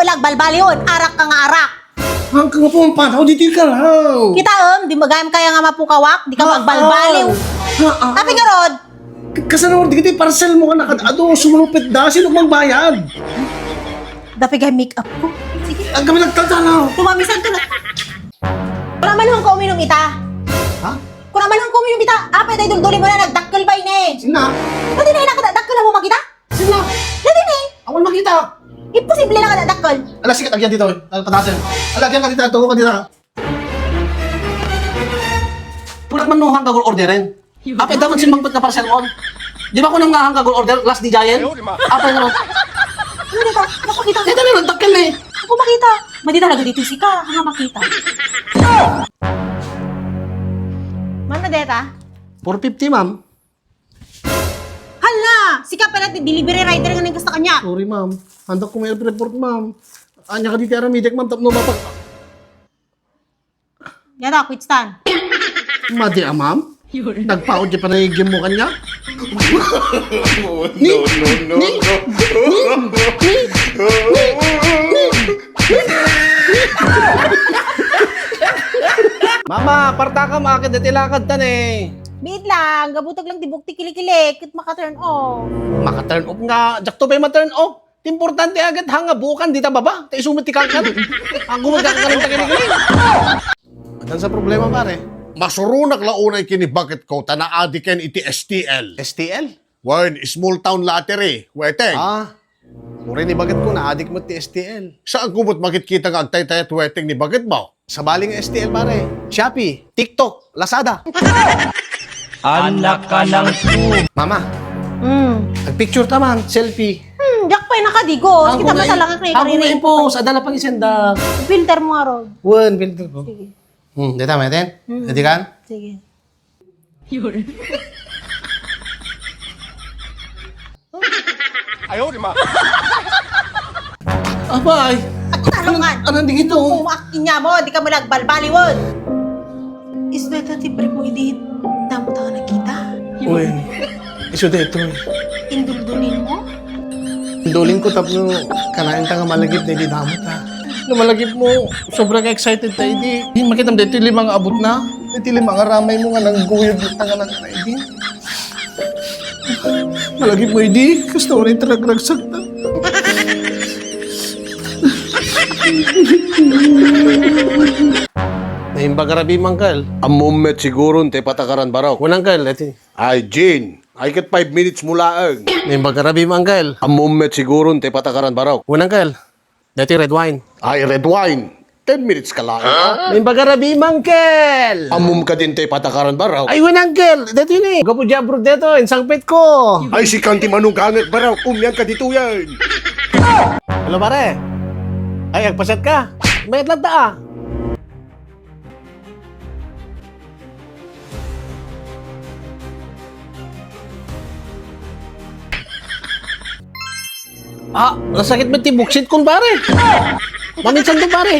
Walang balbaliyon, arak ka nga arak. Ang ka nga po ang panaw, dito ka lang. Kita di magayam kaya nga mapukawak, di ka magbalbaliw. Tapi nga rod, Kasanawar, di kita parcel mo ka nakadado, sumalupit da, sino mang bayad? dapat gay make up ko. Sige, Ang kami nagtatalaw. tumamisan ka na. Kung naman hong ka uminom ita. Ha? Kung naman hong ka uminom ita, apay tayo dulduli mo na nagdakkel ba ini? Sina? Pwede na nakadakkel mo makita? Sina? Pwede na Awal makita. Imposible na nakadakkel. Ala, sige, lagyan dito. Patasin. Lagyan ka dito, tuho ka dito. Pulat man nuhang kagul orderin. Apay dapat simbang ka parcel mo. Di ba ko nang ngahang kagul order, last di giant? Apay naman. Ano dito? Ako makita. Ito na, nagdakkel eh. Ako makita. Madi talaga dito si ka, hanga makita. Mana deta? 450, ma'am. Hala! Si ka pala delivery rider nga nagkasta kanya. Sorry, ma'am. Handak ko may report, ma'am. Anya ka dito, aramidek, ma'am. Tapno ba pag... Yata, quit stand. Madi, ma'am? Nagpaod pa na yung mo kanya? Mama, parta ka makakit at ilakad tan eh. Bid lang, gabutog lang tibok tikili-kili, kit maka-turn off. Maka-turn off nga. Jakto ba ma-turn off? Importante agad hanga bukan dita baba. Tayo sumit ti kangkat. Ang gumagak ka rin takilig-kilig. Adan sa problema pare? Masurunak launay kini bakit ko tanaadi ken iti STL. STL? Wen small town lottery. Weteng. Mure ni bagat ko na adik mo ti STL. Saan kumot makikita nga agtay-tay at weteng ni bakit mo? Sa baling STL pare. Shopee, TikTok, Lazada. Anak ka ng Mama, nagpicture tamang, selfie. Jak pa nakadigos. Kita ba talaga kay Ako nga po, sa dala pang isenda. Filter mo nga, Rod. Wen, pinto ko. Sige. Dito mo natin? Hindi kan? Sige. Abay! At talungan. Anong di ito? Umakin niya mo, di ka mo nagbalbaliwod. Is better ti brief mo idit. Damo ta nga nakita. Uy, iso dito eh. Induldulin mo. Duling ko tapno, kanain ta nga malagip na dinamot ha. No malagip mo, sobrang excited tayo di. Di makitam dito limang abot na. Dito limang aramay mo nga nang guyod ta nga nang di. Malagip mo di, gusto ko rin talagragsak na. Naimba karabi mangkal. Amumet siguro te patakaran baraw. Unang kal, ito. Ay, Jane. Ay kat 5 minutes mula ang. Naimba karabi mangkal. Amumet siguro te patakaran baraw. Unang kal, dati red wine. Ay, red wine. 10 minutes ka lang. Naimba karabi mangkal. Amum ka din te patakaran baraw. Ay, unang kal, dati ni. Gapo jabro dito, insangpit ko. Ay, si Kanti Manong Kanget baraw. Umyan ka dito yan. Hello, pare. Ay, agpasat ka. May atlat na ah. Nasakit mo tibuksit kun pare. Maminsan to pare.